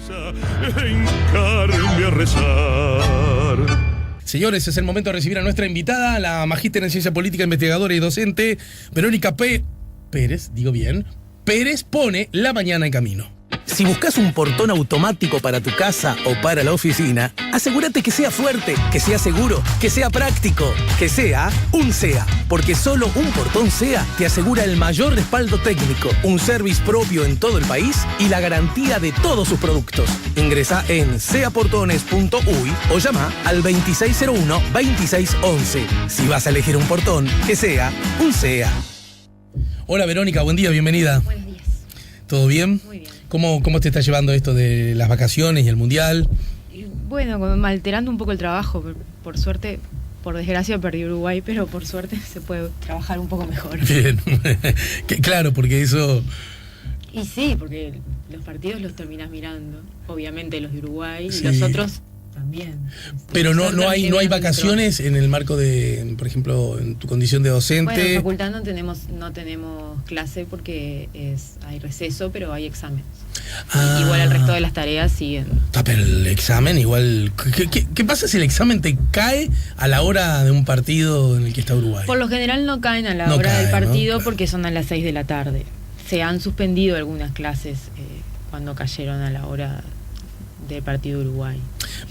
Hincarme a rezar. Señores, es el momento de recibir a nuestra invitada, la magíster en ciencia política, investigadora y docente, Verónica Pérez, digo bien, Pérez pone la mañana en camino. Si buscas un portón automático para tu casa o para la oficina, asegúrate que sea fuerte, que sea seguro, que sea práctico, que sea un SEA. Porque solo un portón SEA te asegura el mayor respaldo técnico, un service propio en todo el país y la garantía de todos sus productos. Ingresa en seaportones.uy o llama al 2601-2611. Si vas a elegir un portón, que sea un SEA. Hola Verónica, buen día, bienvenida. Buenos días. ¿Todo bien? Muy bien. ¿Cómo te está llevando esto de las vacaciones y el mundial? Bueno, alterando un poco el trabajo, por suerte, por desgracia perdí Uruguay, pero por suerte se puede trabajar un poco mejor. Bien, claro, porque eso... Y sí, porque los partidos los terminás mirando, obviamente los de Uruguay, Sí. y los otros también. Pero no hay vacaciones en el marco de, por ejemplo, en tu condición de docente. Bueno, en facultad no tenemos clase porque hay receso, pero hay exámenes. Igual el resto de las tareas siguen. Pero el examen igual... ¿Qué pasa si el examen te cae a la hora de un partido en el que está Uruguay? Por lo general no caen a la No hora caen, del partido, ¿no? Claro. porque son a las 6 de la tarde. Se han suspendido algunas clases cuando cayeron a la hora del partido de Uruguay.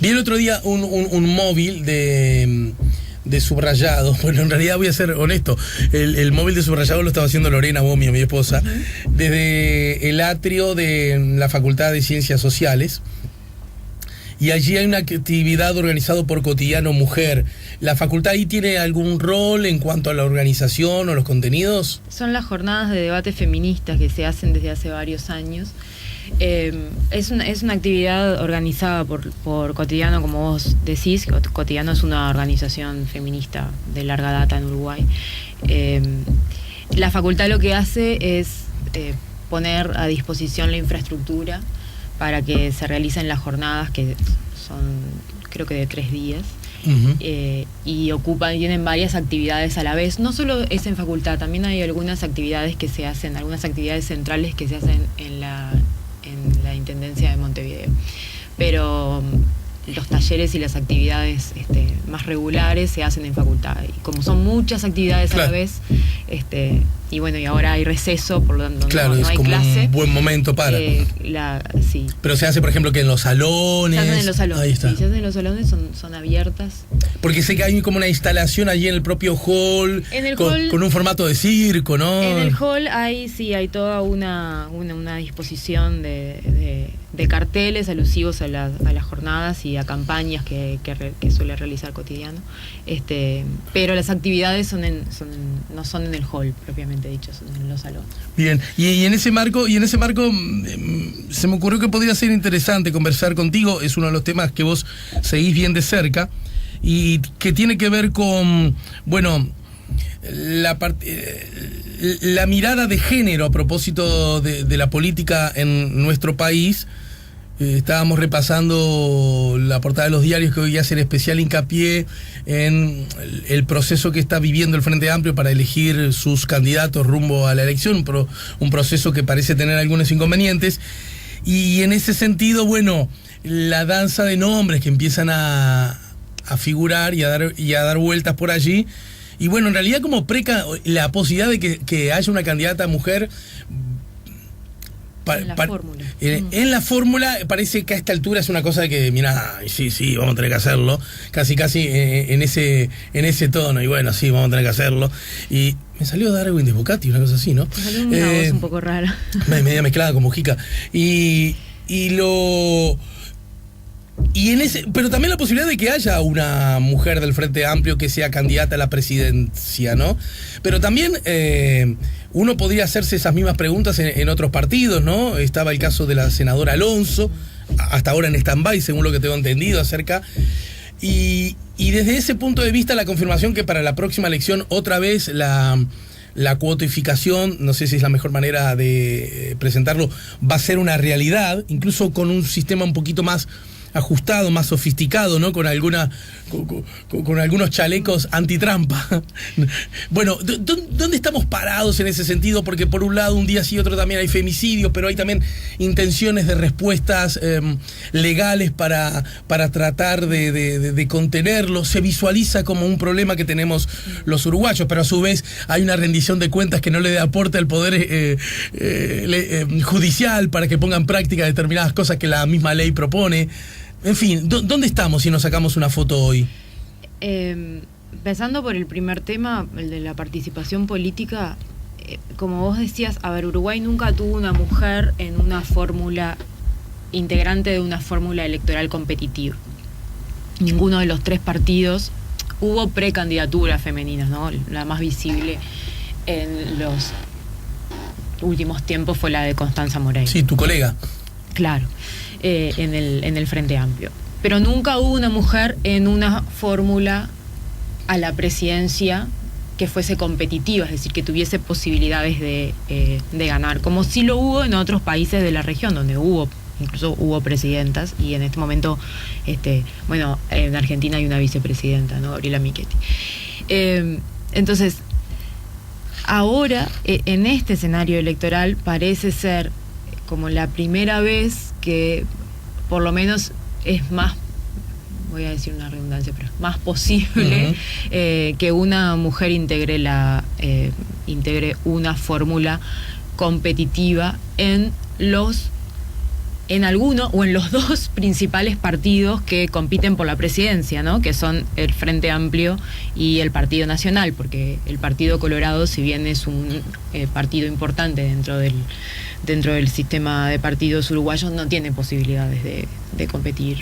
Vi el otro día un móvil de subrayado. Bueno, en realidad voy a ser honesto. El móvil de subrayado lo estaba haciendo Lorena Bomio, mi esposa, desde el atrio de la Facultad de Ciencias Sociales. Y allí hay una actividad organizada por Cotidiano Mujer. ¿La facultad ahí tiene algún rol en cuanto a la organización o los contenidos? Son las jornadas de debate feministas que se hacen desde hace varios años. Es una actividad organizada por Cotidiano, como vos decís. Cotidiano es una organización feminista de larga data en Uruguay. La facultad lo que hace es poner a disposición la infraestructura para que se realicen las jornadas, que son creo que de 3 días. Uh-huh. Y tienen varias actividades a la vez. No solo es en facultad, también hay algunas actividades que se hacen, algunas actividades centrales que se hacen en la Intendencia de Montevideo. Pero los talleres y las actividades más regulares se hacen en facultad. Y como son muchas actividades Claro. a la vez, y bueno, y ahora hay receso, por lo tanto Claro, no es hay como clase. un buen momento para... Sí. Pero se hace, por ejemplo, que en los salones... Se hacen en los salones. Ahí está. Sí, se hacen en los salones, son abiertas. Porque sé que hay como una instalación allí en el propio hall, En el con, hall- con un formato de circo, ¿no? En el hall hay toda una disposición de carteles alusivos a las jornadas y a campañas que suele realizar Cotidiano. Pero las actividades no son en el hall propiamente dicho, son en los salones. Bien, y en ese marco se me ocurrió que podría ser interesante conversar contigo. Es uno de los temas que vos seguís bien de cerca y que tiene que ver con, bueno, la mirada de género a propósito de la política en nuestro país. Estábamos repasando la portada de los diarios que hoy hacen especial hincapié en el proceso que está viviendo el Frente Amplio para elegir sus candidatos rumbo a la elección, un proceso que parece tener algunos inconvenientes. Y en ese sentido, bueno, la danza de nombres que empiezan a figurar y a dar vueltas por allí. Y bueno, en realidad como la posibilidad de que haya una candidata mujer... Fórmula. En la fórmula parece que a esta altura es una cosa que, mira, sí, vamos a tener que hacerlo. Casi en ese tono. Y bueno, sí, vamos a tener que hacerlo. Y me salió Darwin de Bocati, una cosa así, ¿no? Me salió una voz un poco rara. Media mezclada con Mujica. Pero también la posibilidad de que haya una mujer del Frente Amplio que sea candidata a la presidencia, ¿no? Pero también uno podría hacerse esas mismas preguntas en otros partidos, ¿no? Estaba el caso de la senadora Alonso, hasta ahora en stand-by, según lo que tengo entendido acerca. Y desde ese punto de vista, la confirmación que para la próxima elección, otra vez la cuotificación, no sé si es la mejor manera de presentarlo, va a ser una realidad, incluso con un sistema un poquito más ajustado, más sofisticado, ¿no? Con algunos chalecos antitrampa. Bueno, ¿dónde estamos parados en ese sentido? Porque por un lado, un día sí, otro también hay femicidios, pero hay también intenciones de respuestas legales para tratar de contenerlo. Se visualiza como un problema que tenemos los uruguayos, pero a su vez hay una rendición de cuentas que no le aporta el poder judicial para que ponga en práctica determinadas cosas que la misma ley propone. En fin, ¿dónde estamos si nos sacamos una foto hoy? Empezando por el primer tema, el de la participación política, como vos decías, a ver, Uruguay nunca tuvo una mujer en una fórmula, integrante de una fórmula electoral competitiva. Ninguno de los tres partidos. Hubo precandidaturas femeninas, ¿no? La más visible en los últimos tiempos fue la de Constanza Moreira. Sí, tu colega. Claro, en el Frente Amplio. Pero nunca hubo una mujer en una fórmula a la presidencia que fuese competitiva, es decir, que tuviese posibilidades de ganar, como sí lo hubo en otros países de la región, donde incluso hubo presidentas, y en este momento, en Argentina hay una vicepresidenta, ¿no? Gabriela Michetti. Entonces, ahora, en este escenario electoral, parece ser como la primera vez que, por lo menos, es más, voy a decir una redundancia, pero es más posible que una mujer integre una fórmula competitiva en alguno o en los dos principales partidos que compiten por la presidencia, ¿no? Que son el Frente Amplio y el Partido Nacional, porque el Partido Colorado, si bien es un partido importante dentro del sistema de partidos uruguayos, no tiene posibilidades de competir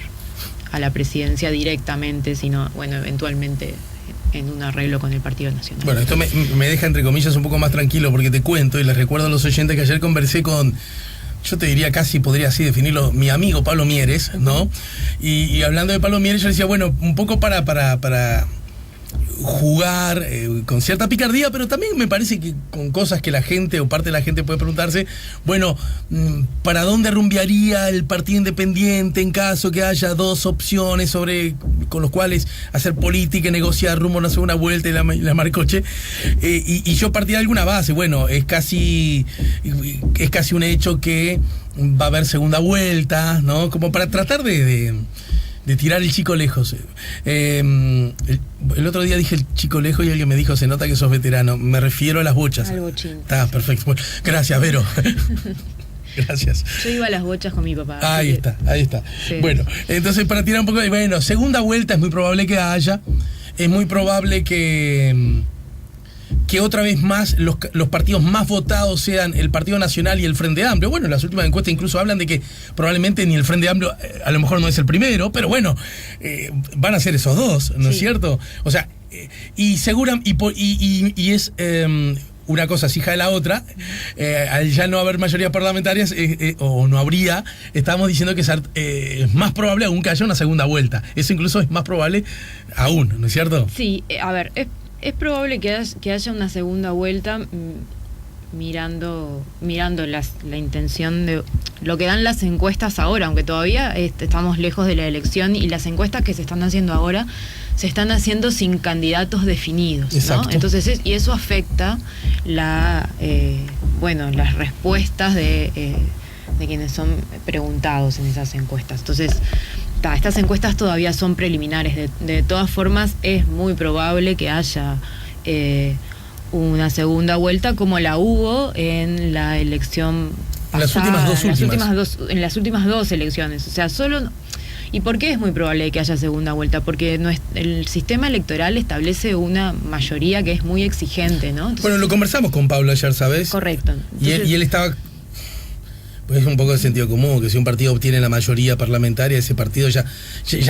a la presidencia directamente, sino, eventualmente en un arreglo con el Partido Nacional. Bueno, esto me deja, entre comillas, un poco más tranquilo, porque te cuento y les recuerdo a los oyentes que ayer conversé con, yo te diría, casi podría así definirlo, mi amigo Pablo Mieres, ¿no? Y hablando de Pablo Mieres, yo decía, bueno, un poco para jugar con cierta picardía, pero también me parece que con cosas que la gente o parte de la gente puede preguntarse, bueno, ¿para dónde rumbearía el Partido Independiente en caso que haya dos opciones con los cuales hacer política y negociar rumbo a una segunda vuelta y la marcoche? Y yo partí de alguna base, bueno, es casi un hecho que va a haber segunda vuelta, ¿no? Como para tratar de tirar el chico lejos. El otro día dije el chico lejos y alguien me dijo, se nota que sos veterano. Me refiero a las bochas. Al bochín. Está perfecto. Bueno, gracias, Vero. Gracias. Yo iba a las bochas con mi papá. Ahí está. Sí. Bueno, entonces para tirar un poco de... segunda vuelta es muy probable que haya. Es muy probable que otra vez más los partidos más votados sean el Partido Nacional y el Frente Amplio. Bueno, las últimas encuestas incluso hablan de que probablemente ni el Frente Amplio, a lo mejor no es el primero, pero bueno, van a ser esos dos, ¿no es cierto? O sea, y es una cosa es hija de la otra. Al ya no haber mayorías parlamentarias, o no habría, estamos diciendo que es más probable aún que haya una segunda vuelta. Eso incluso es más probable aún, ¿no es cierto? Sí, a ver, es probable que haya una segunda vuelta, mirando la intención de lo que dan las encuestas ahora, aunque todavía estamos lejos de la elección, y las encuestas que se están haciendo ahora se están haciendo sin candidatos definidos, ¿no? Entonces, y eso afecta las respuestas de quienes son preguntados en esas encuestas. Entonces, estas encuestas todavía son preliminares. De todas formas, es muy probable que haya una segunda vuelta, como la hubo en la elección pasada, en las últimas dos elecciones. O sea, ¿y por qué es muy probable que haya segunda vuelta? Porque el sistema electoral establece una mayoría que es muy exigente, ¿no? Entonces, bueno, lo conversamos con Pablo ayer, ¿sabes? Correcto. Entonces, y él estaba... Pues es un poco de sentido común, que si un partido obtiene la mayoría parlamentaria, ese partido ya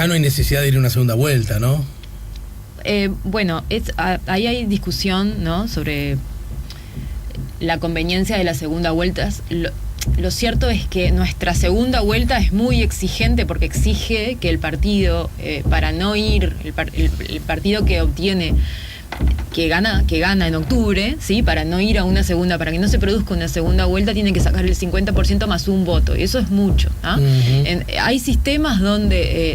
no hay necesidad de ir a una segunda vuelta, ¿no? Ahí hay discusión, ¿no?, sobre la conveniencia de las segundas vueltas. Lo cierto es que nuestra segunda vuelta es muy exigente, porque exige que el partido, para no ir, el partido que obtiene que gana en octubre, ¿sí? Para no ir a una segunda, para que no se produzca una segunda vuelta, tiene que sacar el 50% más un voto, y eso es mucho, ¿no? Hay sistemas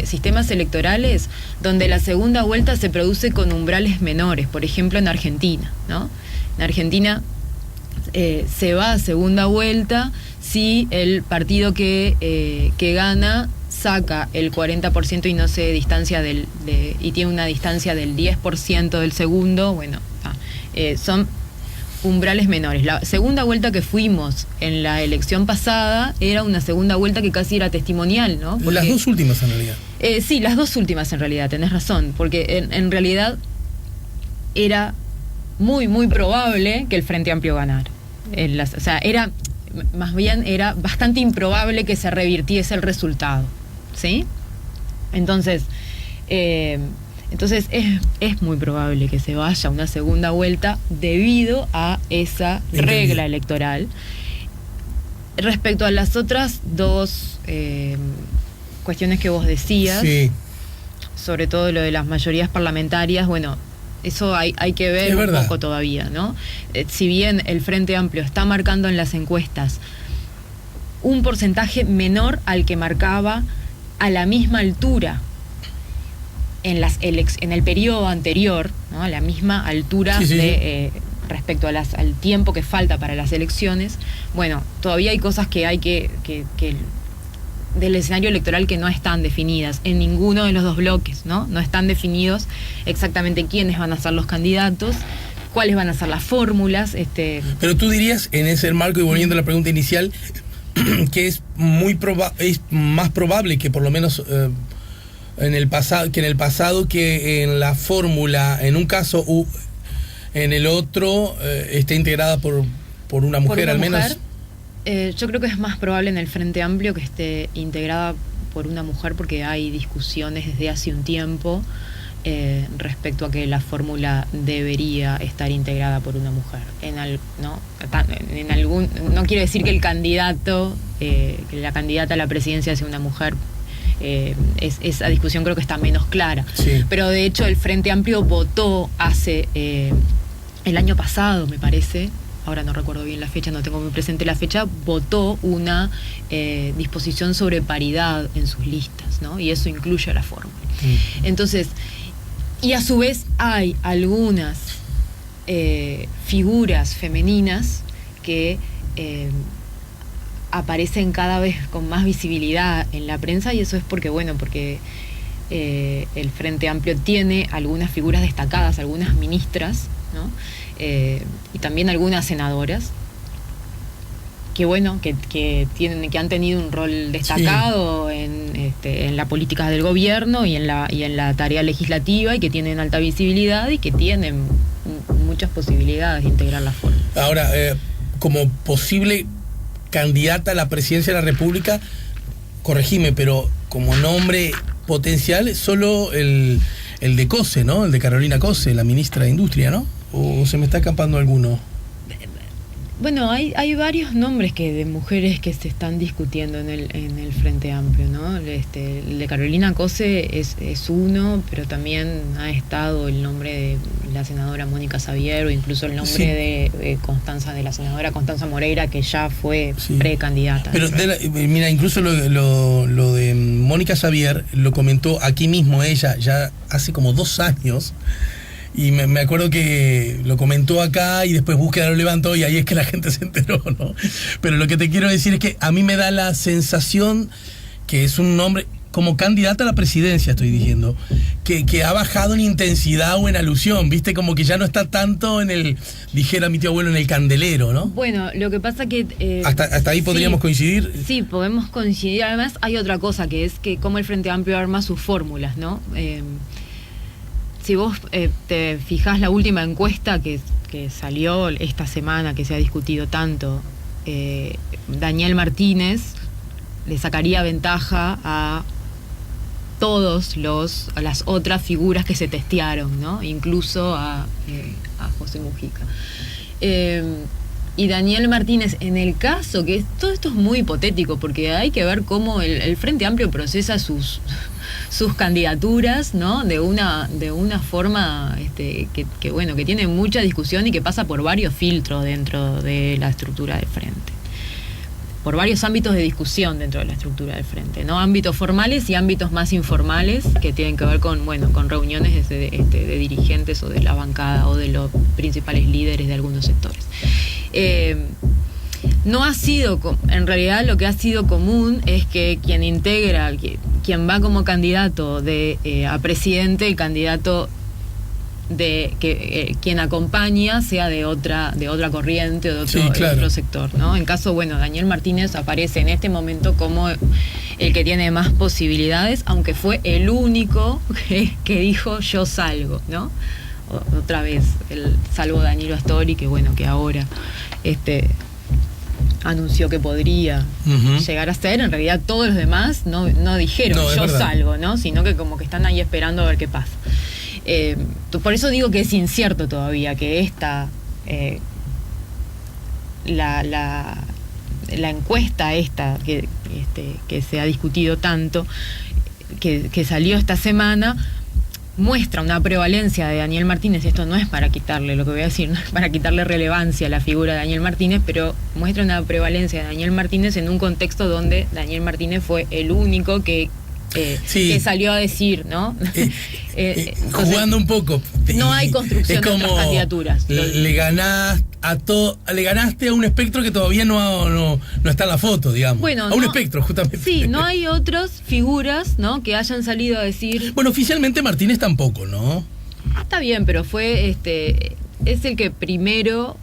sistemas electorales donde la segunda vuelta se produce con umbrales menores, por ejemplo en Argentina, ¿no? En Argentina se va a segunda vuelta si el partido que gana saca el 40% y no se distancia y tiene una distancia del 10% del segundo. Bueno, son umbrales menores. La segunda vuelta que fuimos en la elección pasada era una segunda vuelta que casi era testimonial, ¿no? Porque, las dos últimas en realidad. Sí, las dos últimas en realidad, tenés razón, porque en realidad era muy, muy probable que el Frente Amplio ganara. O sea, era bastante improbable que se revirtiese el resultado, ¿sí? Entonces es muy probable que se vaya a una segunda vuelta debido a esa regla electoral. Respecto a las otras dos cuestiones que vos decías, sí, sobre todo lo de las mayorías parlamentarias, bueno, eso hay que ver un poco todavía, ¿no? Si bien el Frente Amplio está marcando en las encuestas un porcentaje menor al que marcaba a la misma altura en el periodo anterior, ¿no? A la misma altura respecto al tiempo que falta para las elecciones, bueno, todavía hay cosas que hay que del escenario electoral que no están definidas en ninguno de los dos bloques, ¿no? No están definidos exactamente quiénes van a ser los candidatos, cuáles van a ser las fórmulas. Pero tú dirías, en ese marco, y volviendo a la pregunta inicial, que es más probable que por lo menos en el pasado que en la fórmula, en un caso en el otro, esté integrada por una mujer, al menos. Yo creo que es más probable en el Frente Amplio que esté integrada por una mujer, porque hay discusiones desde hace un tiempo respecto a que la fórmula debería estar integrada por una mujer. No quiero decir que el candidato, que la candidata a la presidencia sea una mujer. Esa discusión creo que está menos clara. Sí. Pero de hecho el Frente Amplio votó hace el año pasado, me parece. Ahora no recuerdo bien la fecha, no tengo muy presente la fecha, votó una disposición sobre paridad en sus listas, ¿no? Y eso incluye la fórmula. Entonces, y a su vez hay algunas figuras femeninas que aparecen cada vez con más visibilidad en la prensa, y eso es porque el Frente Amplio tiene algunas figuras destacadas, algunas ministras, ¿no? Y también algunas senadoras que han tenido un rol destacado en la política del gobierno y en la tarea legislativa, y que tienen alta visibilidad y que tienen muchas posibilidades de integrar la fórmula. Ahora, como posible candidata a la presidencia de la República, corregime, pero como nombre potencial es solo el de Cose, ¿no? El de Carolina Cose, la ministra de Industria, ¿no? ¿O se me está escapando alguno? Bueno, hay varios nombres de mujeres que se están discutiendo en el Frente Amplio, ¿no? El de Carolina Cose es uno, pero también ha estado el nombre de la senadora Mónica Xavier, o incluso el nombre de la senadora Constanza Moreira, que ya fue precandidata. Pero mira, incluso lo de Mónica Xavier lo comentó aquí mismo ella ya hace como 2 años. Y me acuerdo que lo comentó acá y después Búsqueda lo levantó, y ahí es que la gente se enteró, ¿no? Pero lo que te quiero decir es que a mí me da la sensación que es un nombre, como candidata a la presidencia estoy diciendo, que ha bajado en intensidad o en alusión, ¿viste? Como que ya no está tanto dijera mi tío abuelo, en el candelero, ¿no? Bueno, lo que pasa que... hasta ahí podríamos coincidir. Sí, podemos coincidir. Además hay otra cosa, que es que cómo el Frente Amplio arma sus fórmulas, ¿no? Si vos te fijás la última encuesta que salió esta semana, que se ha discutido tanto, Daniel Martínez le sacaría ventaja a las otras figuras que se testearon, ¿no? Incluso a José Mujica. Y Daniel Martínez, en el caso, que todo esto es muy hipotético, porque hay que ver cómo el Frente Amplio procesa sus candidaturas, ¿no? De una forma que bueno, que tiene mucha discusión y que pasa por varios filtros dentro de la estructura del Frente. Por varios ámbitos de discusión dentro de la estructura del Frente, ¿no? Ámbitos formales y ámbitos más informales que tienen que ver con reuniones de dirigentes o de la bancada o de los principales líderes de algunos sectores. No ha sido, en realidad lo que ha sido común es que quien va como candidato a presidente, el candidato quien acompaña sea de otra corriente o de otro sector, ¿no? En caso, bueno, Daniel Martínez aparece en este momento como el que tiene más posibilidades, aunque fue el único que dijo yo salgo, ¿no? Otra vez, salvo Danilo Astori, que bueno, que ahora anunció que podría llegar a ser. En realidad todos los demás no dijeron yo salgo, ¿no? Sino que como que están ahí esperando a ver qué pasa. Por eso digo que es incierto todavía que la encuesta que se ha discutido tanto, que salió esta semana, muestra una prevalencia de Daniel Martínez. Esto no es para quitarle, lo que voy a decir, no es para quitarle relevancia a la figura de Daniel Martínez, pero muestra una prevalencia de Daniel Martínez en un contexto donde Daniel Martínez fue el único que salió a decir, ¿no? Entonces, jugando un poco. No hay construcción de otras candidaturas. Le ganaste a un espectro que todavía no está en la foto, digamos. Bueno, a un espectro, justamente. Sí, no hay otras figuras, ¿no? Que hayan salido a decir. Bueno, oficialmente Martínez tampoco, ¿no? Está bien, pero fue es el que primero.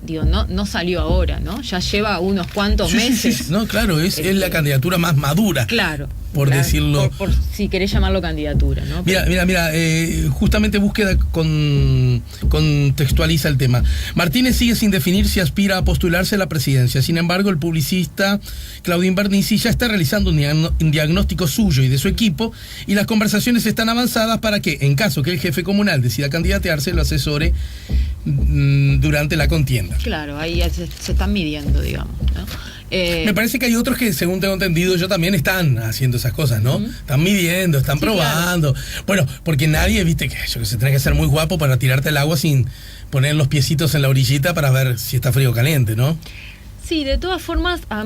Digo, no salió ahora, ¿no? Ya lleva unos cuantos meses. Sí. No, claro, es la candidatura más madura. Claro. Por decirlo. Por si querés llamarlo candidatura, ¿no? Mira, justamente búsqueda contextualiza el tema. Martínez sigue sin definir si aspira a postularse a la presidencia. Sin embargo, el publicista Claudín Bernisi ya está realizando un diagnóstico suyo y de su equipo, y las conversaciones están avanzadas para que, en caso que el jefe comunal decida candidatearse, lo asesore durante la contienda. Claro, ahí se están midiendo, digamos, ¿no? Me parece que hay otros que, según tengo entendido yo, también están haciendo esas cosas, ¿no? Están midiendo, están probando. Claro. Bueno, porque nadie, viste, que se tiene que ser muy guapo para tirarte al agua sin poner los piecitos en la orillita para ver si está frío o caliente, ¿no? Sí, de todas formas, a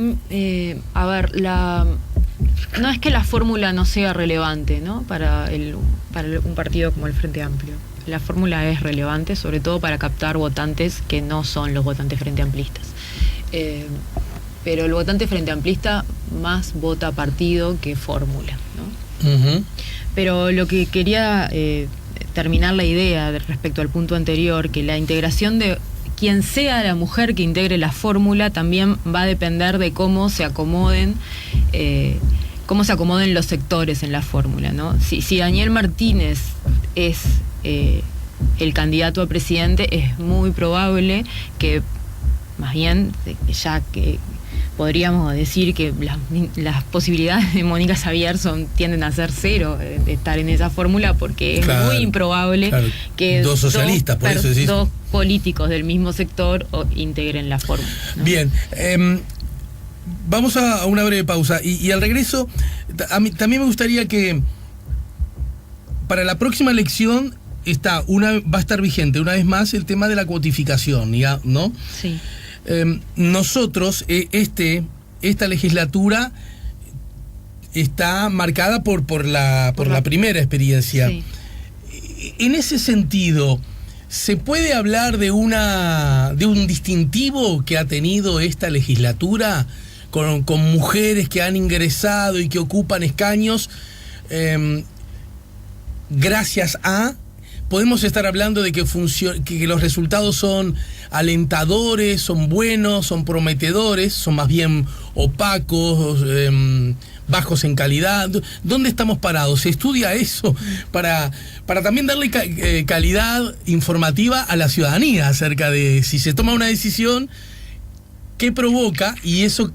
ver, no es que la fórmula no sea relevante, ¿no? Para un partido como el Frente Amplio. La fórmula es relevante, sobre todo para captar votantes que no son los votantes frente amplistas. Pero el votante frente amplista más vota partido que fórmula, ¿no? Pero lo que quería terminar la idea respecto al punto anterior, que la integración de quien sea la mujer que integre la fórmula también va a depender de cómo se acomoden los sectores en la fórmula, ¿no? Si Daniel Martínez es el candidato a presidente, es muy probable que, más bien, ya que podríamos decir que las posibilidades de Mónica Xavier tienden a ser cero de estar en esa fórmula, porque es muy improbable que dos socialistas, dos políticos del mismo sector integren la fórmula, ¿no? Bien, vamos a una breve pausa y al regreso también me gustaría que para la próxima elección va a estar vigente una vez más el tema de la cuotificación, ¿no? Sí. Nosotros, esta legislatura está marcada por la primera experiencia. Sí. En ese sentido, ¿se puede hablar de un distintivo que ha tenido esta legislatura con mujeres que han ingresado y que ocupan escaños gracias a... Podemos estar hablando de que los resultados son alentadores, son buenos, son prometedores, son más bien opacos, bajos en calidad? ¿Dónde estamos parados? ¿Se estudia eso para también darle calidad informativa a la ciudadanía acerca de si se toma una decisión, qué provoca y eso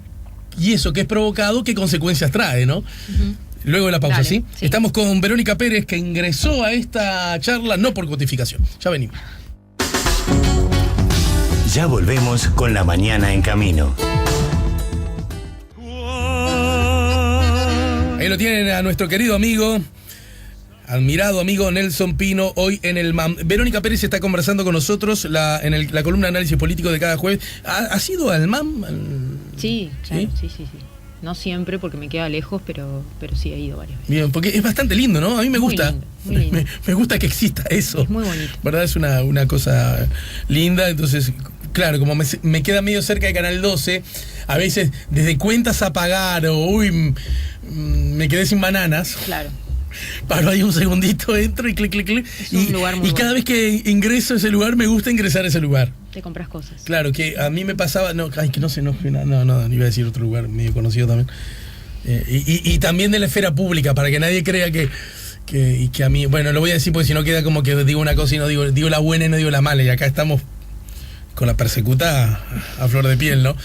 que es provocado, qué consecuencias trae, ¿no? Luego de la pausa. Dale, ¿sí? Estamos con Verónica Pérez, que ingresó a esta charla no por cuotificación. Ya venimos. Ya volvemos con La Mañana en Camino. Ahí lo tienen a nuestro querido amigo, admirado amigo Nelson Pino, hoy en el MAM. Verónica Pérez está conversando con nosotros en la columna de análisis político de cada jueves. ¿Has ido al MAM? Sí, claro, sí. No siempre porque me queda lejos, pero sí he ido varias veces. Bien, porque es bastante lindo, ¿no? A mí me gusta. Muy lindo. Me gusta que exista eso. Es muy bonito. ¿Verdad? Es una cosa linda. Entonces, claro, como me queda medio cerca de Canal 12, a veces desde cuentas a pagar o me quedé sin bananas. Claro. Paro ahí un segundito, entro y clic. Es un lugar muy cada bueno. vez que ingreso a ese lugar, me gusta ingresar a ese lugar. Te compras cosas. Claro, que a mí me pasaba, no, iba a decir otro lugar medio conocido también. Y también de la esfera pública, para que nadie crea que a mí, bueno, lo voy a decir porque si no queda como que digo una cosa y no digo la buena y no digo la mala, y acá estamos con la persecuta a flor de piel, ¿no?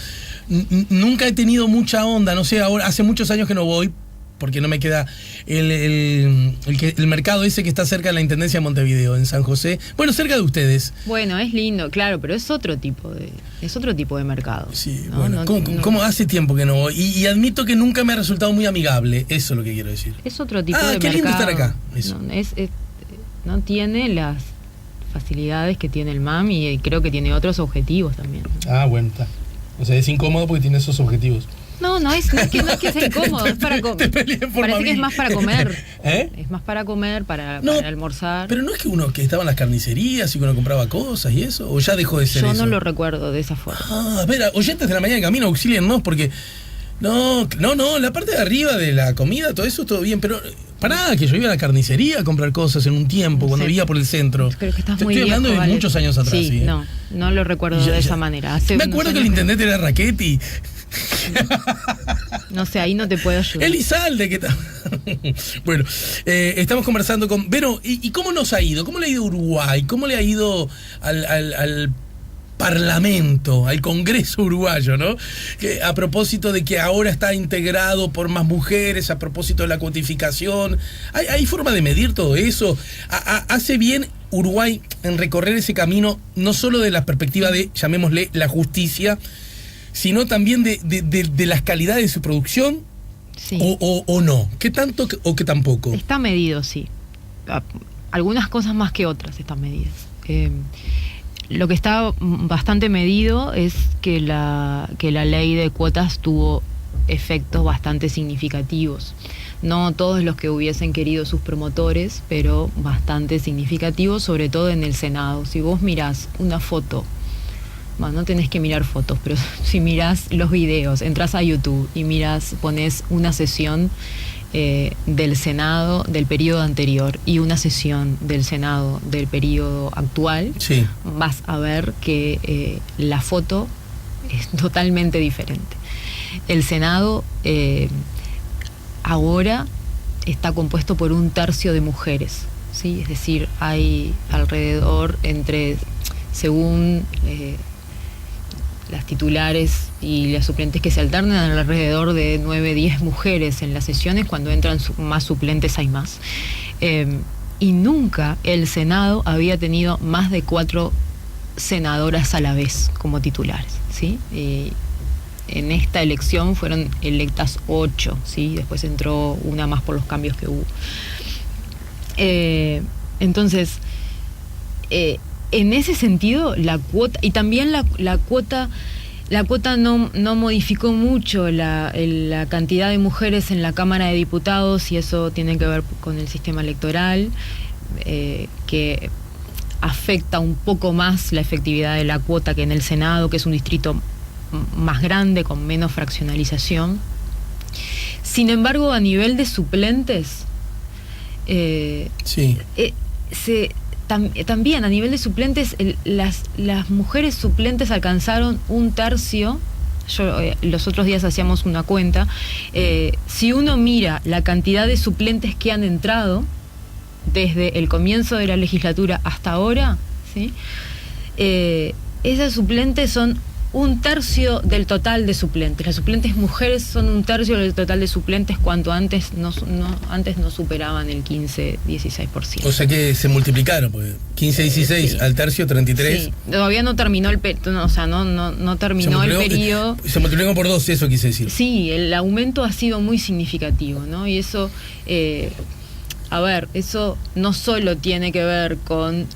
Nunca he tenido mucha onda, no sé, ahora hace muchos años que no voy, porque no me queda el mercado ese que está cerca de la Intendencia de Montevideo, en San José. Bueno, cerca de ustedes. Bueno, es lindo, claro, pero es otro tipo de mercado. Sí, ¿no? bueno, ¿cómo hace tiempo que no voy? Y admito que nunca me ha resultado muy amigable, eso es lo que quiero decir. Es otro tipo de mercado. Qué lindo estar acá. Eso. No tiene las facilidades que tiene el MAM y creo que tiene otros objetivos también. Bueno, está. O sea, es incómodo porque tiene esos objetivos. No es que sea incómodo, es para comer. Parece que es más para comer. Es más para comer, para almorzar. Pero no es que uno que estaba en las carnicerías y que uno compraba cosas y eso, o ya dejó de ser eso. Yo no lo recuerdo de esa forma. A ver, oyentes de La Mañana en Camino, auxíliennos porque no, la parte de arriba de la comida, todo eso, todo bien, pero para nada, que yo iba a la carnicería a comprar cosas en un tiempo, cuando vivía por el centro. Creo que estás Te muy estoy hablando viejo, de muchos años atrás. Sí, no lo recuerdo de esa manera. Me acuerdo que el intendente era Rachetti. No sé, ahí no te puedo ayudar. Elizalde, ¿qué tal? Bueno, estamos conversando con Vero. ¿Y cómo nos ha ido? ¿Cómo le ha ido a Uruguay? ¿Cómo le ha ido al Parlamento, al Congreso uruguayo, ¿no? Que a propósito de que ahora está integrado por más mujeres, a propósito de la cuotificación, ¿hay forma de medir todo eso? ¿Hace bien Uruguay en recorrer ese camino, no solo de la perspectiva de, llamémosle, la justicia, sino también de las calidades de su producción? Sí. O no? ¿Qué tanto o qué tampoco? Está medido, sí. Algunas cosas más que otras están medidas. Lo que está bastante medido es que la ley de cuotas tuvo efectos bastante significativos. No todos los que hubiesen querido sus promotores, pero bastante significativos, sobre todo en el Senado. Si vos mirás una foto, bueno, no tenés que mirar fotos, pero si mirás los videos, entras a YouTube y ponés una sesión del Senado del periodo anterior y una sesión del Senado del periodo actual, sí, vas a ver que la foto es totalmente diferente. El Senado ahora está compuesto por 1/3 de mujeres, ¿sí? Es decir, hay alrededor según las titulares y las suplentes que se alternan, alrededor de 9-10 mujeres en las sesiones. Cuando entran más suplentes hay más. Y nunca el Senado había tenido más de 4 senadoras a la vez como titulares, ¿sí? En esta elección fueron electas 8, ¿sí? Después entró una más por los cambios que hubo. Entonces, en ese sentido, la cuota, y también la cuota no modificó mucho la cantidad de mujeres en la Cámara de Diputados, y eso tiene que ver con el sistema electoral, que afecta un poco más la efectividad de la cuota que en el Senado, que es un distrito más grande, con menos fraccionalización. Sin embargo, a nivel de suplentes, sí. También a nivel de suplentes, las mujeres suplentes alcanzaron 1/3. Los otros días hacíamos una cuenta. Si uno mira la cantidad de suplentes que han entrado desde el comienzo de la legislatura hasta ahora, ¿sí? Esas suplentes son 1/3 del total de suplentes. Las suplentes mujeres son 1/3 del total de suplentes, cuando antes no superaban el 15-16%. O sea que se multiplicaron, porque 15-16 sí. al tercio, 33. Sí, todavía no terminó el periodo. Se multiplicó por 2, eso quise decir. Sí, el aumento ha sido muy significativo, ¿no? Y eso, eso no solo tiene que ver con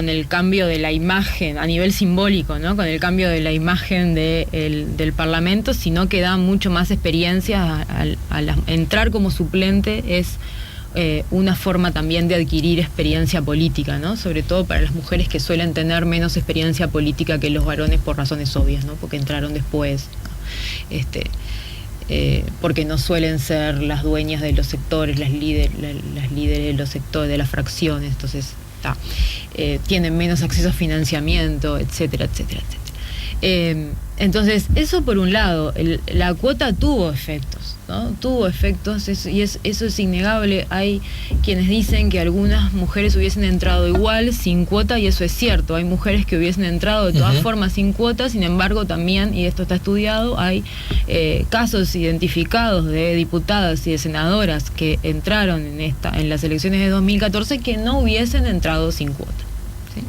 el cambio de la imagen a nivel simbólico, ¿no? Con el cambio de la imagen del Parlamento, sino que da mucho más experiencia entrar como suplente. Es una forma también de adquirir experiencia política, ¿no? Sobre todo para las mujeres que suelen tener menos experiencia política que los varones, por razones obvias, ¿no? Porque entraron después, ¿no? Porque no suelen ser las dueñas de los sectores, las líderes de los sectores, de las fracciones, entonces tienen menos acceso a financiamiento, etcétera, etcétera, etcétera. Entonces, eso por un lado, la cuota tuvo efectos, ¿no? Tuvo efectos, eso es innegable. Hay quienes dicen que algunas mujeres hubiesen entrado igual, sin cuota, y eso es cierto. Hay mujeres que hubiesen entrado de todas formas sin cuota, sin embargo también, y esto está estudiado, hay casos identificados de diputadas y de senadoras que entraron en las elecciones de 2014 que no hubiesen entrado sin cuota, ¿sí?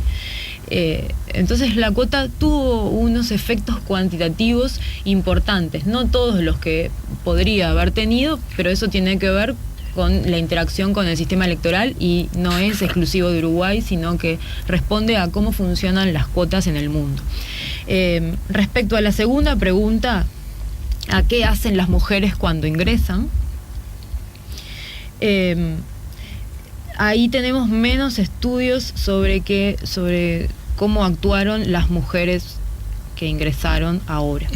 Entonces la cuota tuvo unos efectos cuantitativos importantes, no todos los que podría haber tenido, pero eso tiene que ver con la interacción con el sistema electoral y no es exclusivo de Uruguay, sino que responde a cómo funcionan las cuotas en el mundo. Respecto a la segunda pregunta, ¿a qué hacen las mujeres cuando ingresan? Ahí tenemos menos estudios sobre cómo actuaron las mujeres que ingresaron ahora.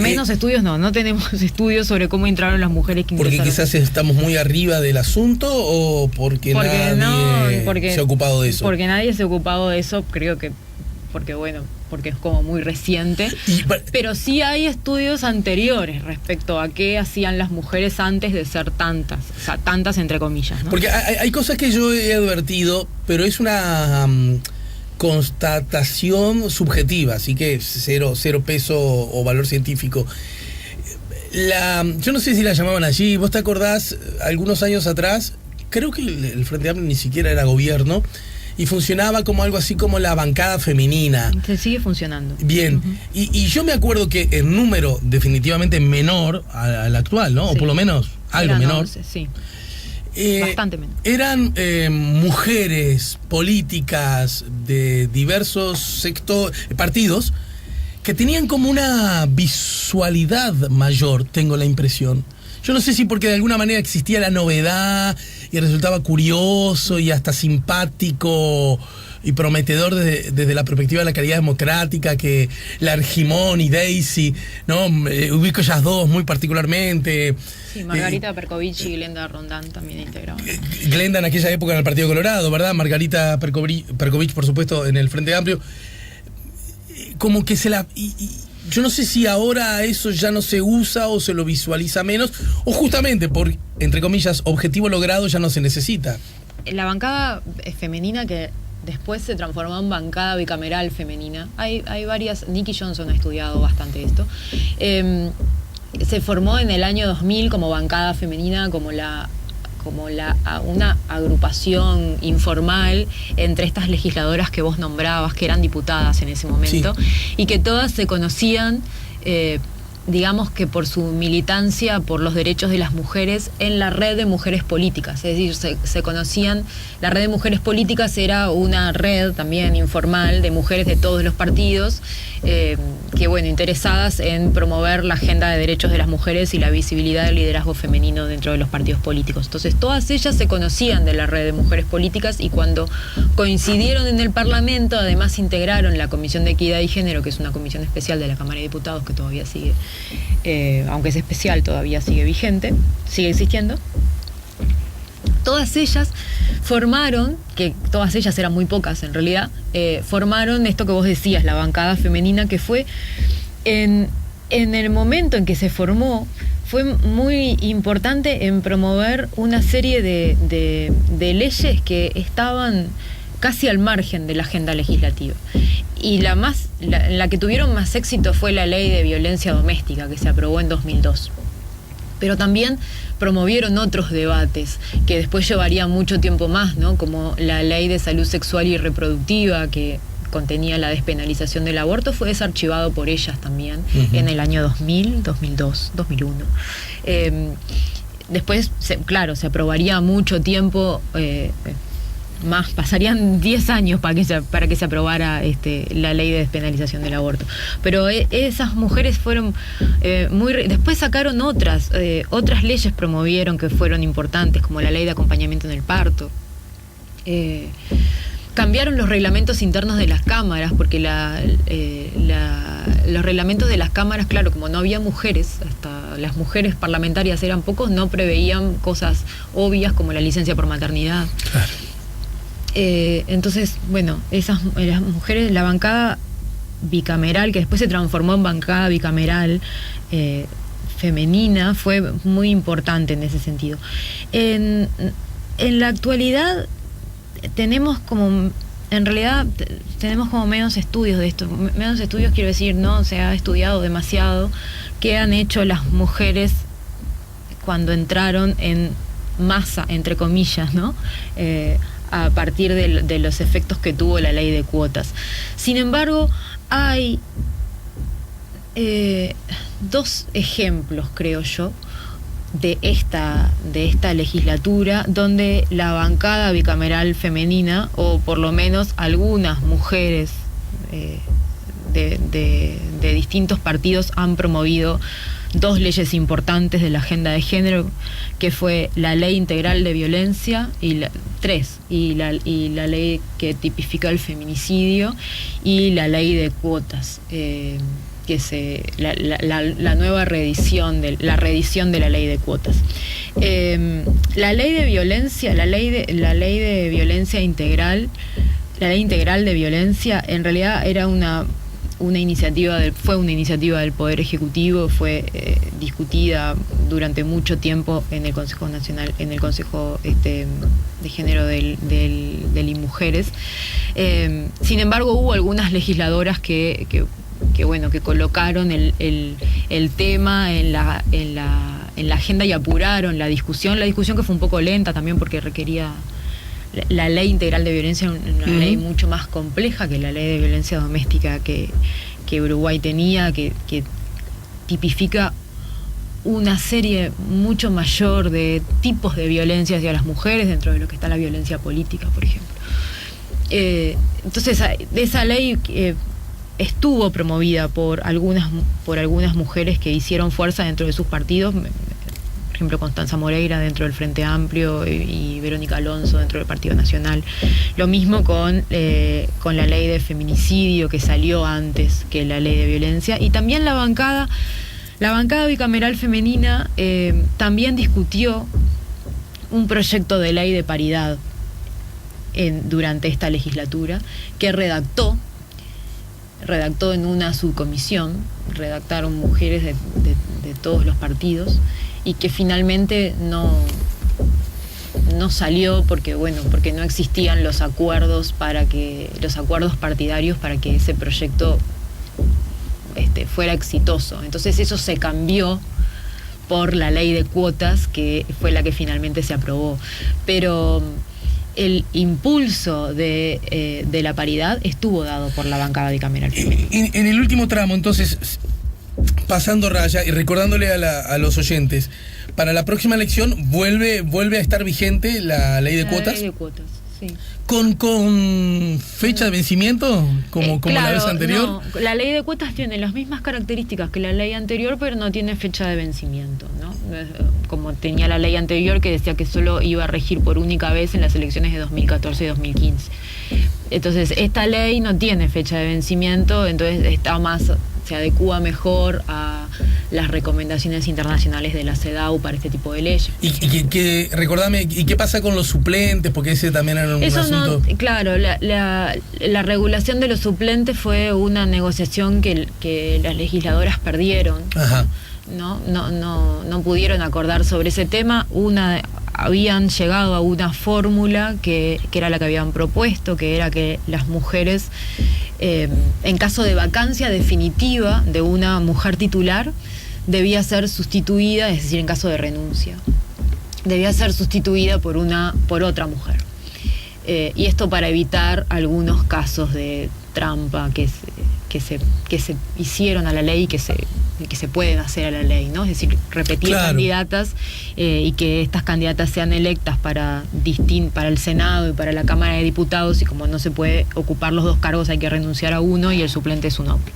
Menos estudios no tenemos estudios sobre cómo entraron las mujeres que ingresaron. ¿Porque quizás estamos muy arriba del asunto o porque nadie se ha ocupado de eso? Porque nadie se ha ocupado de eso, creo que porque es como muy reciente. Pero sí hay estudios anteriores respecto a qué hacían las mujeres antes de ser tantas, o sea, tantas entre comillas, ¿no? Porque hay cosas que yo he advertido, pero es una constatación subjetiva, así que cero peso o valor científico. Yo no sé si la llamaban allí, ¿vos te acordás? Algunos años atrás, creo que el Frente Amplio ni siquiera era gobierno, y funcionaba como algo así como la bancada femenina. Se sigue funcionando. Bien, y yo me acuerdo que el número definitivamente menor al actual, ¿no? Sí. O por lo menos algo eran menor. 11, sí. Bastante menos. Eran mujeres políticas de diversos partidos que tenían como una visualidad mayor, tengo la impresión. Yo no sé si porque de alguna manera existía la novedad y resultaba curioso y hasta simpático y prometedor desde la perspectiva de la calidad democrática, que la Argimón y Daisy, ¿no? Ubico ellas dos muy particularmente. Sí, Margarita Perkovich y Glenda Rondán también integraban. Glenda en aquella época en el Partido Colorado, ¿verdad? Margarita Perkovich, por supuesto, en el Frente Amplio. Como que yo no sé si ahora eso ya no se usa o se lo visualiza menos, o justamente por, entre comillas, objetivo logrado ya no se necesita. La bancada femenina que después se transformó en bancada bicameral femenina, hay varias, Nikki Johnson ha estudiado bastante esto, se formó en el año 2000 como bancada femenina, como una agrupación informal entre estas legisladoras que vos nombrabas, que eran diputadas en ese momento, sí, y que todas se conocían, digamos que por su militancia por los derechos de las mujeres en la red de mujeres políticas, es decir, se conocían. La red de mujeres políticas era una red también informal de mujeres de todos los partidos, que interesadas en promover la agenda de derechos de las mujeres y la visibilidad del liderazgo femenino dentro de los partidos políticos. Entonces todas ellas se conocían de la red de mujeres políticas, y cuando coincidieron en el Parlamento, además integraron la Comisión de Equidad y Género, que es una comisión especial de la Cámara de Diputados que todavía sigue, aunque es especial, todavía sigue vigente, sigue existiendo. Todas ellas formaron, que todas ellas eran muy pocas en realidad, formaron esto que vos decías, la bancada femenina, que fue en el momento en que se formó, fue muy importante en promover una serie de leyes que estaban casi al margen de la agenda legislativa. Y la que tuvieron más éxito fue la ley de violencia doméstica, que se aprobó en 2002. Pero también promovieron otros debates que después llevarían mucho tiempo más, ¿no? Como la ley de salud sexual y reproductiva, que contenía la despenalización del aborto, fue desarchivado por ellas también en el año 2000, 2002, 2001. Después, se aprobaría mucho tiempo más, pasarían 10 años para que se aprobara la ley de despenalización del aborto. Pero esas mujeres fueron después sacaron otras leyes, promovieron, que fueron importantes, como la ley de acompañamiento en el parto. Cambiaron los reglamentos internos de las cámaras, porque los reglamentos de las cámaras, claro, como no había mujeres, hasta las mujeres parlamentarias eran pocos, no preveían cosas obvias como la licencia por maternidad. Claro. Entonces, bueno, las mujeres, la bancada bicameral, que después se transformó en bancada bicameral femenina, fue muy importante en ese sentido. En la actualidad tenemos como menos estudios de esto. Menos estudios, quiero decir, no se ha estudiado demasiado qué han hecho las mujeres cuando entraron en masa, entre comillas, ¿no? A partir de los efectos que tuvo la ley de cuotas. Sin embargo, hay dos ejemplos, creo yo, de esta legislatura donde la bancada bicameral femenina, o por lo menos algunas mujeres de distintos partidos, han promovido dos leyes importantes de la agenda de género, que fue la ley integral de violencia y la ley que tipifica el feminicidio, y la ley de cuotas, la nueva reedición de la ley de cuotas. La ley de violencia, la ley de violencia integral, la ley integral de violencia, en realidad era fue una iniciativa del Poder Ejecutivo, fue discutida durante mucho tiempo en el Consejo Nacional, en el Consejo de Género del INMujeres. Sin embargo, hubo algunas legisladoras que colocaron el tema en la agenda y apuraron la discusión que fue un poco lenta también, porque requería la ley integral de violencia, una ley mucho más compleja que la ley de violencia doméstica que Uruguay tenía, que tipifica una serie mucho mayor de tipos de violencia hacia las mujeres, dentro de lo que está la violencia política, por ejemplo. Entonces, esa ley estuvo promovida por algunas mujeres que hicieron fuerza dentro de sus partidos, por ejemplo Constanza Moreira dentro del Frente Amplio y Verónica Alonso dentro del Partido Nacional. Lo mismo con la ley de feminicidio, que salió antes que la ley de violencia. Y también la bancada bicameral femenina también discutió un proyecto de ley de paridad durante esta legislatura, que redactó en una subcomisión, redactaron mujeres de todos los partidos, y que finalmente no salió porque no existían los acuerdos partidarios para que ese proyecto fuera exitoso. Entonces eso se cambió por la ley de cuotas, que fue la que finalmente se aprobó. Pero el impulso de la paridad estuvo dado por la bancada bicameral femenina. En el último tramo, entonces, pasando raya y recordándole a los oyentes, para la próxima elección vuelve a estar vigente la ley de cuotas. La ley de cuotas, sí. ¿Con fecha de vencimiento como la vez anterior? No, la ley de cuotas tiene las mismas características que la ley anterior, pero no tiene fecha de vencimiento, ¿no? Como tenía la ley anterior, que decía que solo iba a regir por única vez en las elecciones de 2014 y 2015. Entonces, esta ley no tiene fecha de vencimiento, entonces se adecúa mejor a las recomendaciones internacionales de la CEDAW para este tipo de leyes. Recordame, ¿y qué pasa con los suplentes? Porque ese también era un asunto... Claro, la regulación de los suplentes fue una negociación que las legisladoras perdieron. Ajá. No pudieron acordar sobre ese tema. Habían llegado a una fórmula que era la que habían propuesto, que era que las mujeres en caso de vacancia definitiva de una mujer titular, debía ser sustituida, es decir, en caso de renuncia, debía ser sustituida por otra mujer. Y esto para evitar algunos casos de trampa que se hicieron a la ley y que se pueden hacer a la ley, ¿no? Es decir, repetir candidatas y que estas candidatas sean electas para el Senado y para la Cámara de Diputados, y como no se puede ocupar los dos cargos, hay que renunciar a uno y el suplente es un hombre.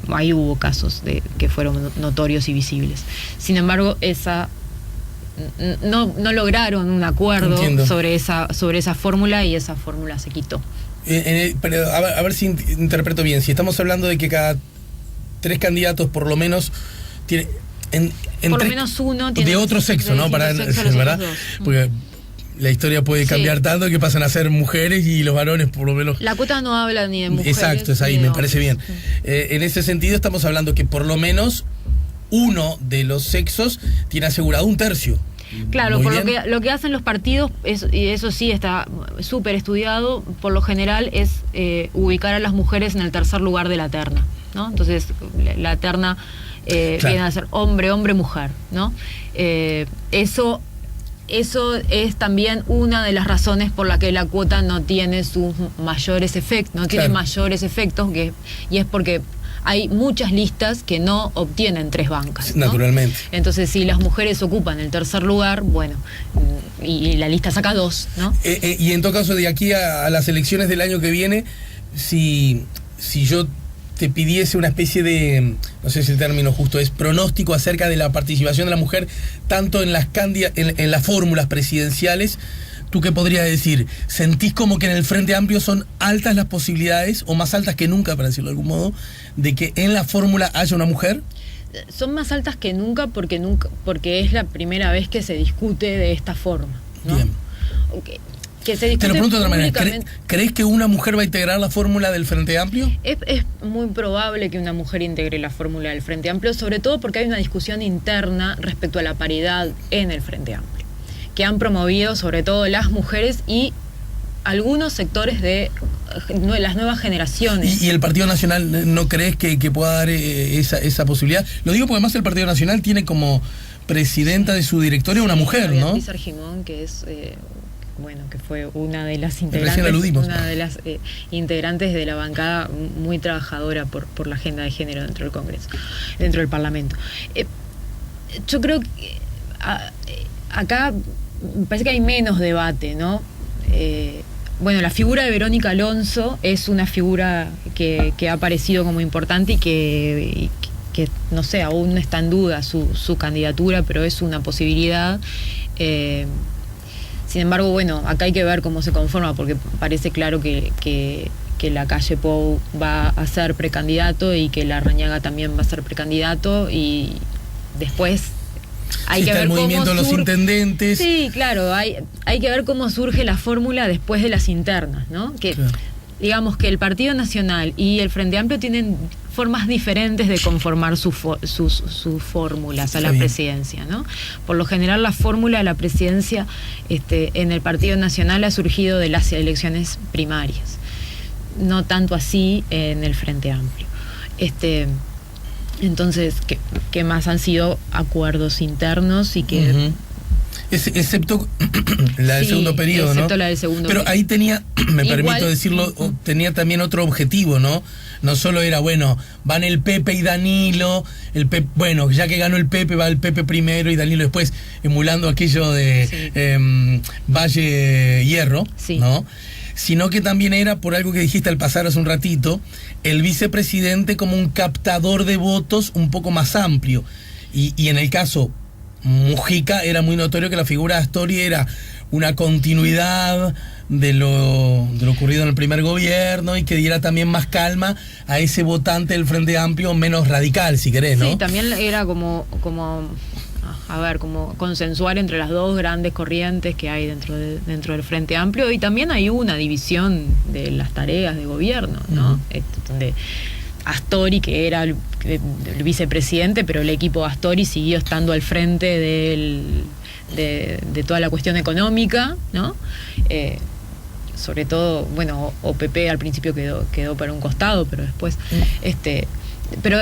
Ahí hubo casos que fueron notorios y visibles. Sin embargo, no lograron un acuerdo sobre esa fórmula, y esa fórmula se quitó. Pero a ver si interpreto bien. Si estamos hablando de que cada 3 candidatos por lo menos tiene por lo menos uno tiene de otro sexo, ¿no? ¿Verdad? Porque la historia puede cambiar tanto que pasan a ser mujeres y los varones por lo menos. La cuota no habla ni de mujeres. Exacto, es ahí, me parece bien. En ese sentido estamos hablando que por lo menos uno de los sexos tiene asegurado 1/3. Claro, por lo que hacen los partidos, y eso sí está súper estudiado, por lo general es ubicar a las mujeres en el tercer lugar de la terna, ¿no? Entonces, la terna viene a ser hombre, hombre, mujer, ¿no? Eso es también una de las razones por la que la cuota no tiene sus mayores efectos, tiene mayores efectos, y es porque hay muchas listas que no obtienen 3 bancas, ¿no? Naturalmente. Entonces, si las mujeres ocupan el tercer lugar, bueno, y la lista saca 2, ¿no? Y en todo caso, de aquí a las elecciones del año que viene, si yo te pidiese una especie de, no sé si el término justo es, pronóstico acerca de la participación de la mujer, tanto en las fórmulas presidenciales, ¿tú qué podrías decir? ¿Sentís como que en el Frente Amplio son altas las posibilidades, o más altas que nunca, para decirlo de algún modo, de que en la fórmula haya una mujer? Son más altas que nunca porque es la primera vez que se discute de esta forma, ¿no? Bien. Que se discute. Te lo pregunto de otra manera. ¿Crees que una mujer va a integrar la fórmula del Frente Amplio? Es muy probable que una mujer integre la fórmula del Frente Amplio, sobre todo porque hay una discusión interna respecto a la paridad en el Frente Amplio, que han promovido sobre todo las mujeres y algunos sectores de las nuevas generaciones. ¿Y el Partido Nacional no crees que pueda dar esa posibilidad? Lo digo porque además el Partido Nacional tiene como presidenta de su directorio una mujer, ¿no? Beatriz Argimón, que es que fue una de las integrantes de la bancada, muy trabajadora por la agenda de género dentro del Congreso, dentro del Parlamento. Yo creo que acá me parece que hay menos debate, ¿no? La figura de Verónica Alonso es una figura que ha aparecido como importante y que no sé, aún no está en duda su candidatura, pero es una posibilidad. Sin embargo, acá hay que ver cómo se conforma, porque parece claro que Lacalle Pou va a ser precandidato y que Larrañaga también va a ser precandidato, y después hay que ver el movimiento de los intendentes. Sí, claro, hay que ver cómo surge la fórmula después de las internas, ¿no? Digamos que el Partido Nacional y el Frente Amplio tienen formas diferentes de conformar sus fórmulas a la presidencia, ¿no? Por lo general, la fórmula de la presidencia en el Partido Nacional ha surgido de las elecciones primarias, no tanto así en el Frente Amplio. Entonces, que más han sido acuerdos internos y que... Excepto la del segundo periodo, ¿no? Excepto la del segundo periodo. Pero ahí tenía, permito decirlo, tenía también otro objetivo, ¿no? No solo era, van el Pepe y Danilo, ya que ganó el Pepe, va el Pepe primero y Danilo después, emulando aquello de Valle Hierro, ¿no? Sino que también era, por algo que dijiste al pasar hace un ratito, el vicepresidente como un captador de votos un poco más amplio. Y en el caso Mujica era muy notorio que la figura de Astori era una continuidad de lo ocurrido en el primer gobierno, y que diera también más calma a ese votante del Frente Amplio menos radical, si querés, ¿no? Sí, también era como consensuar entre las dos grandes corrientes que hay dentro del Frente Amplio, y también hay una división de las tareas de gobierno, ¿no? Donde Astori, que era el vicepresidente, pero el equipo de Astori siguió estando al frente de toda la cuestión económica, ¿no? sobre todo, bueno, OPP al principio quedó para un costado, pero después, pero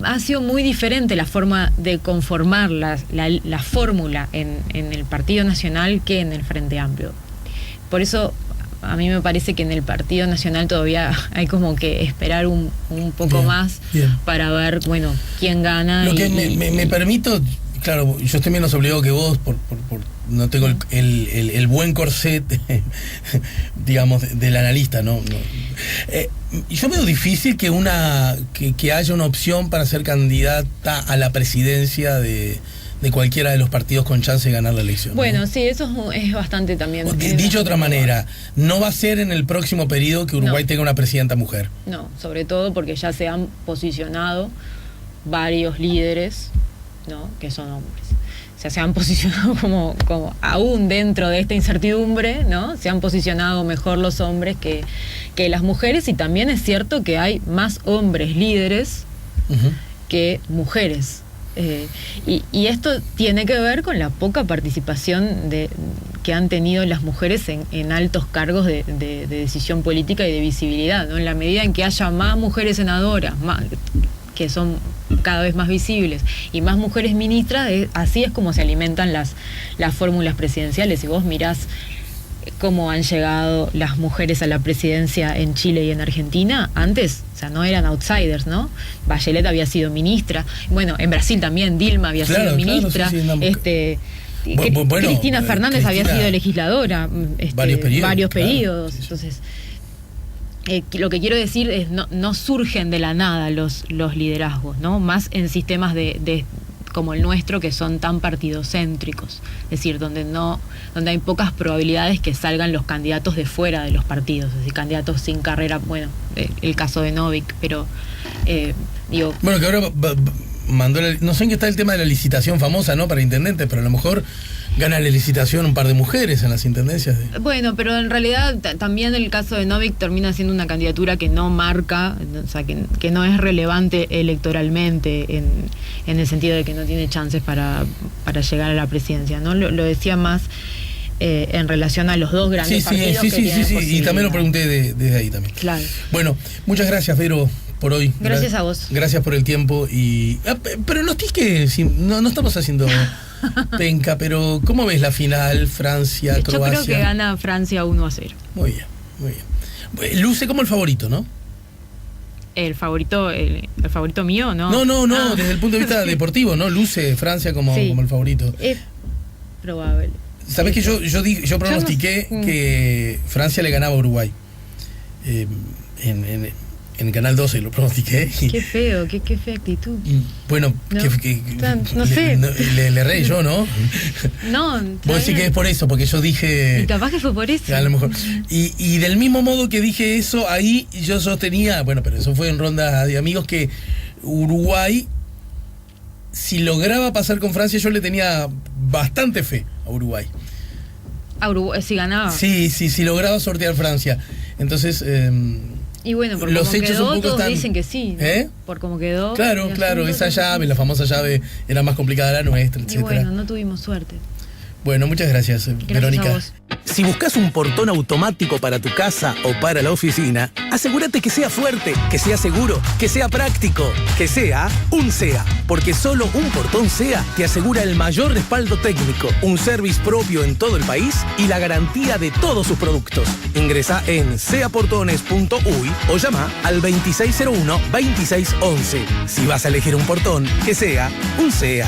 ha sido muy diferente la forma de conformar la fórmula en el Partido Nacional que en el Frente Amplio. Por eso a mí me parece que en el Partido Nacional todavía hay como que esperar un poco más para ver, bueno, quién gana. Lo que me permito, claro, yo estoy menos obligado que vos, no tengo el buen corset, digamos, del analista, ¿no? Yo veo difícil que haya una opción para ser candidata a la presidencia de cualquiera de los partidos con chance de ganar la elección. Bueno, ¿no? sí, eso es bastante también. Dicho de otra manera, no va a ser en el próximo periodo que Uruguay tenga una presidenta mujer. No, sobre todo porque ya se han posicionado varios líderes, ¿no?, que son hombres. O sea, se han posicionado como aún dentro de esta incertidumbre, ¿no? Se han posicionado mejor los hombres que las mujeres, y también es cierto que hay más hombres líderes que mujeres. Y esto tiene que ver con la poca participación que han tenido las mujeres en altos cargos de decisión política y de visibilidad, ¿no? En la medida en que haya más mujeres senadoras, que son cada vez más visibles, y más mujeres ministras, así es como se alimentan las fórmulas presidenciales. Si vos mirás cómo han llegado las mujeres a la presidencia en Chile y en Argentina, antes, o sea, no eran outsiders, ¿no? Bachelet había sido ministra, bueno, en Brasil también Dilma había sido ministra, Cristina Fernández había sido legisladora varios periodos. Claro. Entonces, lo que quiero decir es no surgen de la nada los liderazgos, ¿no? Más en sistemas como el nuestro, que son tan partidocéntricos, es decir, donde hay pocas probabilidades que salgan los candidatos de fuera de los partidos, es decir, candidatos sin carrera, bueno, el caso de Novik, pero digo... Bueno, que ahora mandó, no sé en qué está el tema de la licitación famosa, ¿no?, para intendentes, pero a lo mejor gana la licitación un par de mujeres en las intendencias. Bueno, pero en realidad también el caso de Novik termina siendo una candidatura que no marca, o sea, que no es relevante electoralmente, en el sentido de que no tiene chances para llegar a la presidencia, ¿no? Lo decía más en relación a los dos grandes partidos que tienen posibilidad. Y también lo pregunté desde ahí también. Claro. Bueno, muchas gracias, Vero, por hoy. Gracias a vos. Gracias por el tiempo. Pero no estoy no estamos haciendo penca, pero ¿cómo ves la final Francia-Croacia? Yo creo que gana Francia 1-0. Muy bien. Luce como el favorito, ¿no? ¿El favorito mío, no? No, desde el punto de vista deportivo, ¿no? Luce Francia como el favorito. Es probable. ¿Sabés que yo pronostiqué que Francia le ganaba a Uruguay? En Canal 12 lo pronostiqué. Qué feo, qué fea actitud. Bueno, no sé. Le erré yo, ¿no? No. Vos decís que es por eso, porque yo dije... Y capaz que fue por eso. A lo mejor. Y del mismo modo que dije eso, ahí yo sostenía, bueno, pero eso fue en ronda de amigos, que Uruguay, si lograba pasar con Francia, yo le tenía bastante fe a Uruguay. ¿A Uruguay si ganaba? Sí, lograba sortear Francia. Entonces... y bueno, por los cómo hechos quedó, un poco todos están... dicen que sí, ¿no? Por cómo quedó. Claro, esa llave, la famosa llave, era más complicada la nuestra, etc. Y bueno, no tuvimos suerte. Bueno, muchas gracias, Verónica. A vos. Si buscas un portón automático para tu casa o para la oficina, asegúrate que sea fuerte, que sea seguro, que sea práctico, que sea un SEA. Porque solo un portón SEA te asegura el mayor respaldo técnico, un service propio en todo el país y la garantía de todos sus productos. Ingresa en seaportones.uy o llama al 2601-2611. Si vas a elegir un portón, que sea un SEA.